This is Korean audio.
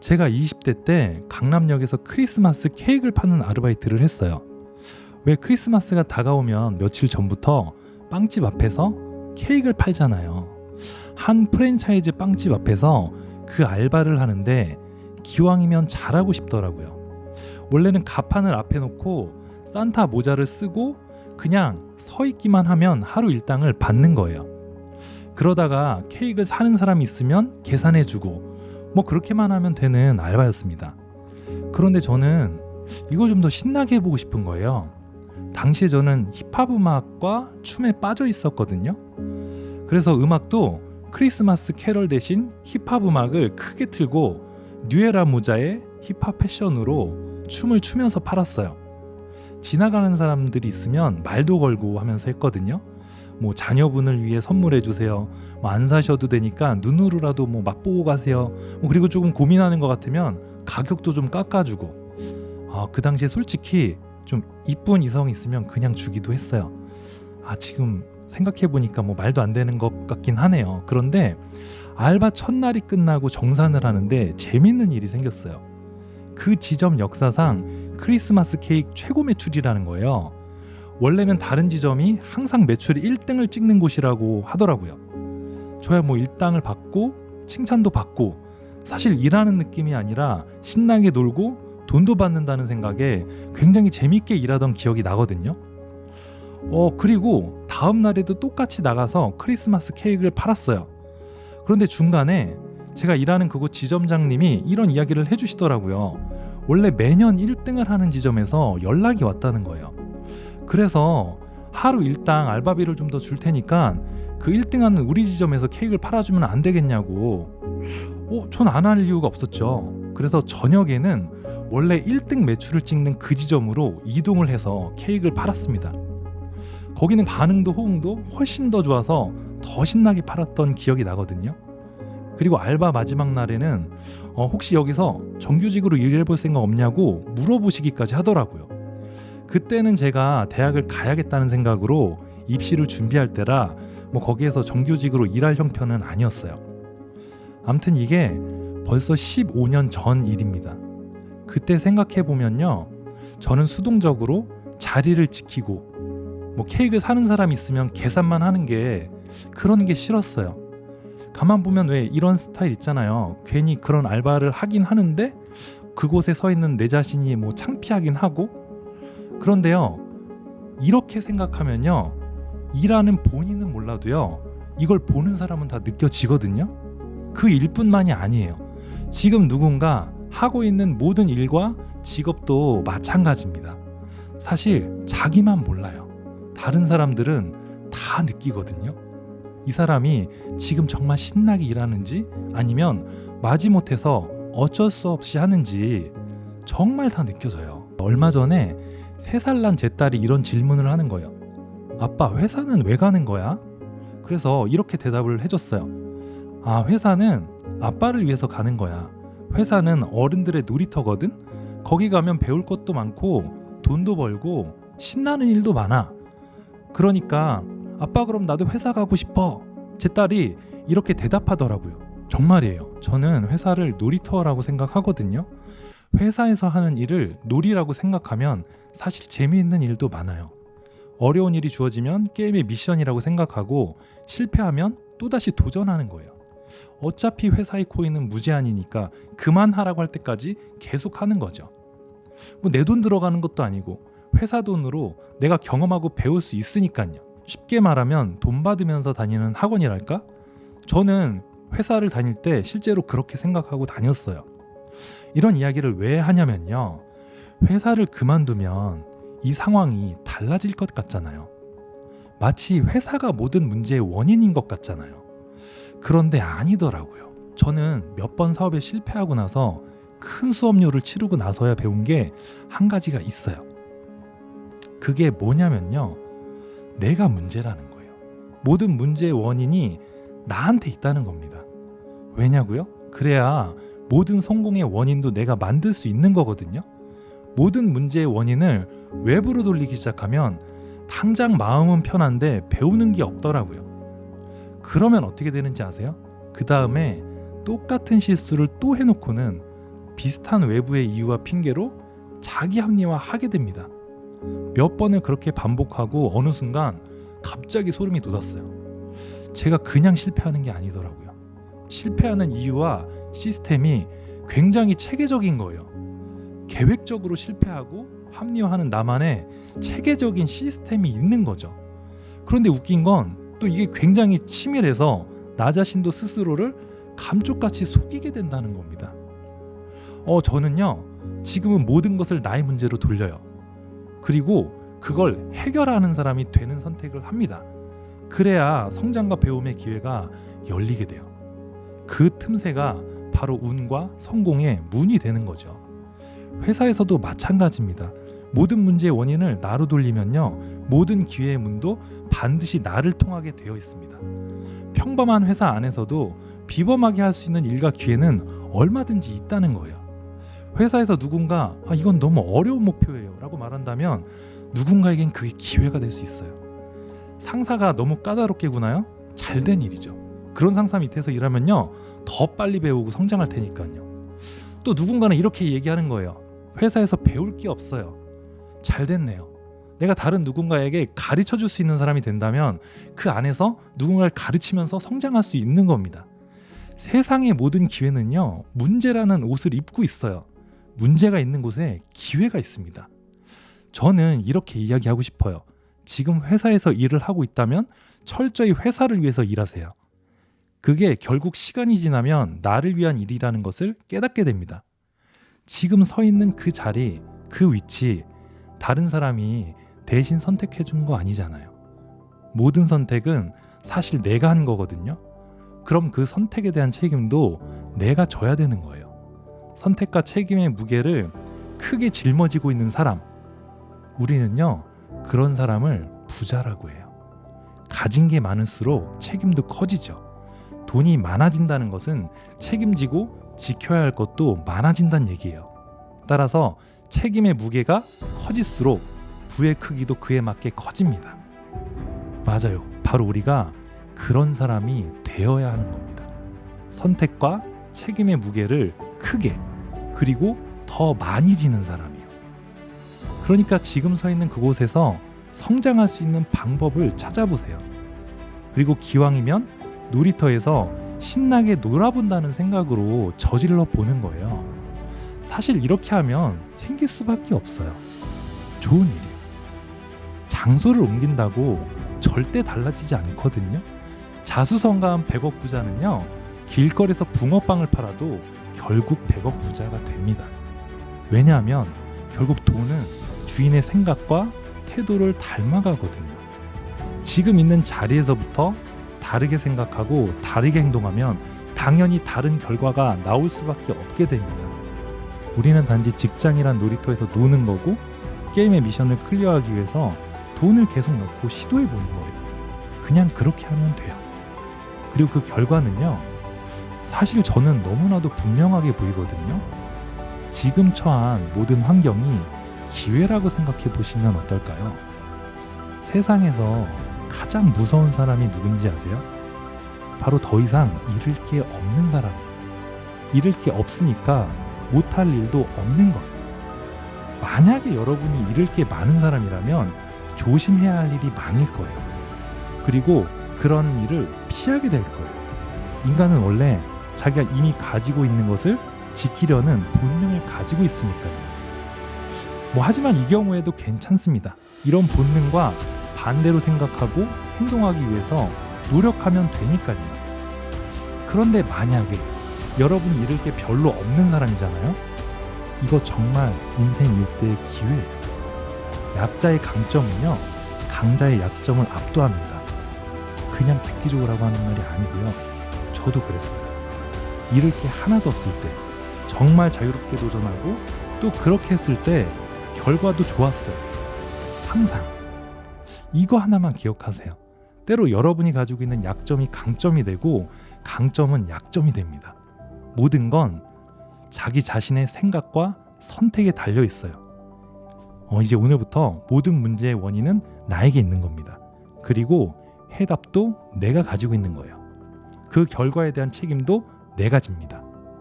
제가 20대 때 강남역에서 크리스마스 케이크를 파는 아르바이트를 했어요. 왜 크리스마스가 다가오면 며칠 전부터 빵집 앞에서 케이크를 팔잖아요. 한 프랜차이즈 빵집 앞에서 그 알바를 하는데 기왕이면 잘하고 싶더라고요. 원래는 가판을 앞에 놓고 산타 모자를 쓰고 그냥 서 있기만 하면 하루 일당을 받는 거예요. 그러다가 케이크를 사는 사람이 있으면 계산해주고 뭐 그렇게만 하면 되는 알바였습니다. 그런데 저는 이걸 좀 더 신나게 해보고 싶은 거예요. 당시에 저는 힙합 음악과 춤에 빠져 있었거든요. 그래서 음악도 크리스마스 캐럴 대신 힙합 음악을 크게 틀고 뉴에라 모자에 힙합 패션으로 춤을 추면서 팔았어요. 지나가는 사람들이 있으면 말도 걸고 하면서 했거든요. 뭐 자녀분을 위해 선물해 주세요. 뭐 안 사셔도 되니까 눈으로라도 뭐 맛보고 가세요. 뭐 그리고 조금 고민하는 것 같으면 가격도 좀 깎아주고. 그 당시에 솔직히 좀 이쁜 이성이 있으면 그냥 주기도 했어요. 지금 생각해 보니까 뭐 말도 안 되는 것 같긴 하네요. 그런데 알바 첫날이 끝나고 정산을 하는데 재밌는 일이 생겼어요. 그 지점 역사상 크리스마스 케이크 최고 매출이라는 거예요. 원래는 다른 지점이 항상 매출 1등을 찍는 곳이라고 하더라고요. 저야 뭐 일당을 받고 칭찬도 받고 사실 일하는 느낌이 아니라 신나게 놀고 돈도 받는다는 생각에 굉장히 재밌게 일하던 기억이 나거든요. 그리고 다음 날에도 똑같이 나가서 크리스마스 케이크를 팔았어요. 그런데 중간에 제가 일하는 그곳 지점장님이 이런 이야기를 해주시더라고요. 원래 매년 1등을 하는 지점에서 연락이 왔다는 거예요. 그래서 하루 일당 알바비를 좀 더 줄 테니까 그 1등하는 우리 지점에서 케이크를 팔아주면 안 되겠냐고. 전 안 할 이유가 없었죠. 그래서 저녁에는 원래 1등 매출을 찍는 그 지점으로 이동을 해서 케이크를 팔았습니다. 거기는 반응도 호응도 훨씬 더 좋아서 더 신나게 팔았던 기억이 나거든요. 그리고 알바 마지막 날에는 혹시 여기서 정규직으로 일해볼 생각 없냐고 물어보시기까지 하더라고요. 그때는 제가 대학을 가야겠다는 생각으로 입시를 준비할 때라 뭐 거기에서 정규직으로 일할 형편은 아니었어요. 아무튼 이게 벌써 15년 전 일입니다. 그때 생각해보면요, 저는 수동적으로 자리를 지키고 뭐 케이크 사는 사람 있으면 계산만 하는 게 그런 게 싫었어요. 가만 보면 왜 이런 스타일 있잖아요. 괜히 그런 알바를 하긴 하는데 그곳에 서 있는 내 자신이 뭐 창피하긴 하고. 그런데요, 이렇게 생각하면요, 일하는 본인은 몰라도요, 이걸 보는 사람은 다 느껴지거든요. 그 일뿐만이 아니에요. 지금 누군가 하고 있는 모든 일과 직업도 마찬가지입니다. 사실 자기만 몰라요. 다른 사람들은 다 느끼거든요. 이 사람이 지금 정말 신나게 일하는지 아니면 마지못해서 어쩔 수 없이 하는지 정말 다 느껴져요. 얼마 전에 3살 난 제 딸이 이런 질문을 하는 거예요. 아빠, 회사는 왜 가는 거야? 그래서 이렇게 대답을 해줬어요. 회사는 아빠를 위해서 가는 거야. 회사는 어른들의 놀이터거든. 거기 가면 배울 것도 많고 돈도 벌고 신나는 일도 많아. 그러니까 아빠, 그럼 나도 회사 가고 싶어. 제 딸이 이렇게 대답하더라고요. 정말이에요. 저는 회사를 놀이터라고 생각하거든요. 회사에서 하는 일을 놀이라고 생각하면 사실 재미있는 일도 많아요. 어려운 일이 주어지면 게임의 미션이라고 생각하고 실패하면 또다시 도전하는 거예요. 어차피 회사의 코인은 무제한이니까 그만하라고 할 때까지 계속 하는 거죠. 뭐 내 돈 들어가는 것도 아니고 회사 돈으로 내가 경험하고 배울 수 있으니까요. 쉽게 말하면 돈 받으면서 다니는 학원이랄까? 저는 회사를 다닐 때 실제로 그렇게 생각하고 다녔어요. 이런 이야기를 왜 하냐면요, 회사를 그만두면 이 상황이 달라질 것 같잖아요. 마치 회사가 모든 문제의 원인인 것 같잖아요. 그런데 아니더라고요. 저는 몇 번 사업에 실패하고 나서 큰 수업료를 치르고 나서야 배운 게 한 가지가 있어요. 그게 뭐냐면요, 내가 문제라는 거예요. 모든 문제의 원인이 나한테 있다는 겁니다. 왜냐고요? 그래야 모든 성공의 원인도 내가 만들 수 있는 거거든요. 모든 문제의 원인을 외부로 돌리기 시작하면 당장 마음은 편한데 배우는 게 없더라고요. 그러면 어떻게 되는지 아세요? 그 다음에 똑같은 실수를 또 해놓고는 비슷한 외부의 이유와 핑계로 자기 합리화하게 됩니다. 몇 번을 그렇게 반복하고 어느 순간 갑자기 소름이 돋았어요. 제가 그냥 실패하는 게 아니더라고요. 실패하는 이유와 시스템이 굉장히 체계적인 거예요. 계획적으로 실패하고 합리화하는 나만의 체계적인 시스템이 있는 거죠. 그런데 웃긴 건 또 이게 굉장히 치밀해서 나 자신도 스스로를 감쪽같이 속이게 된다는 겁니다. 저는요, 지금은 모든 것을 나의 문제로 돌려요. 그리고 그걸 해결하는 사람이 되는 선택을 합니다. 그래야 성장과 배움의 기회가 열리게 돼요. 그 틈새가 바로 운과 성공의 문이 되는 거죠. 회사에서도 마찬가지입니다. 모든 문제의 원인을 나로 돌리면요, 모든 기회의 문도 반드시 나를 통하게 되어 있습니다. 평범한 회사 안에서도 비범하게 할 수 있는 일과 기회는 얼마든지 있다는 거예요. 회사에서 누군가 이건 너무 어려운 목표예요 라고 말한다면 누군가에겐 그게 기회가 될 수 있어요. 상사가 너무 까다롭게 구나요? 잘된 일이죠. 그런 상사 밑에서 일하면요, 더 빨리 배우고 성장할 테니까요. 또 누군가는 이렇게 얘기하는 거예요. 회사에서 배울 게 없어요. 잘 됐네요. 내가 다른 누군가에게 가르쳐 줄 수 있는 사람이 된다면 그 안에서 누군가를 가르치면서 성장할 수 있는 겁니다. 세상의 모든 기회는요, 문제라는 옷을 입고 있어요. 문제가 있는 곳에 기회가 있습니다. 저는 이렇게 이야기하고 싶어요. 지금 회사에서 일을 하고 있다면 철저히 회사를 위해서 일하세요. 그게 결국 시간이 지나면 나를 위한 일이라는 것을 깨닫게 됩니다. 지금 서 있는 그 자리, 그 위치, 다른 사람이 대신 선택해 준 거 아니잖아요. 모든 선택은 사실 내가 한 거거든요. 그럼 그 선택에 대한 책임도 내가 져야 되는 거예요. 선택과 책임의 무게를 크게 짊어지고 있는 사람, 우리는요, 그런 사람을 부자라고 해요. 가진 게 많을수록 책임도 커지죠. 돈이 많아진다는 것은 책임지고 지켜야 할 것도 많아진다는 얘기예요. 따라서 책임의 무게가 커질수록 부의 크기도 그에 맞게 커집니다. 맞아요. 바로 우리가 그런 사람이 되어야 하는 겁니다. 선택과 책임의 무게를 크게, 그리고 더 많이 지는 사람이요. 그러니까 지금 서 있는 그곳에서 성장할 수 있는 방법을 찾아보세요. 그리고 기왕이면 놀이터에서 신나게 놀아본다는 생각으로 저질러 보는 거예요. 사실 이렇게 하면 생길 수밖에 없어요. 좋은 일이에요. 장소를 옮긴다고 절대 달라지지 않거든요. 자수성가한 100억 부자는요, 길거리에서 붕어빵을 팔아도 결국 100억 부자가 됩니다. 왜냐하면 결국 돈은 주인의 생각과 태도를 닮아가거든요. 지금 있는 자리에서부터 다르게 생각하고 다르게 행동하면 당연히 다른 결과가 나올 수밖에 없게 됩니다. 우리는 단지 직장이란 놀이터에서 노는 거고 게임의 미션을 클리어하기 위해서 돈을 계속 넣고 시도해 보는 거예요. 그냥 그렇게 하면 돼요. 그리고 그 결과는요, 사실 저는 너무나도 분명하게 보이거든요. 지금 처한 모든 환경이 기회라고 생각해 보시면 어떨까요? 세상에서 가장 무서운 사람이 누군지 아세요? 바로 더 이상 잃을 게 없는 사람이에요. 잃을 게 없으니까 못할 일도 없는 거예요. 만약에 여러분이 잃을 게 많은 사람이라면 조심해야 할 일이 많을 거예요. 그리고 그런 일을 피하게 될 거예요. 인간은 원래 자기가 이미 가지고 있는 것을 지키려는 본능을 가지고 있으니까요. 하지만 이 경우에도 괜찮습니다. 이런 본능과 반대로 생각하고 행동하기 위해서 노력하면 되니까요. 그런데 만약에 여러분이 잃을 게 별로 없는 사람이잖아요. 이거 정말 인생 일대의 기회예요. 약자의 강점은요, 강자의 약점을 압도합니다. 그냥 획기적으로 하는 말이 아니고요. 저도 그랬어요. 잃을 게 하나도 없을 때 정말 자유롭게 도전하고 또 그렇게 했을 때 결과도 좋았어요. 항상. 이거 하나만 기억하세요. 때로 여러분이 가지고 있는 약점이 강점이 되고 강점은 약점이 됩니다. 모든 건 자기 자신의 생각과 선택에 달려 있어요. 이제 오늘부터 모든 문제의 원인은 나에게 있는 겁니다. 그리고 해답도 내가 가지고 있는 거예요. 그 결과에 대한 책임도 내가 집니다.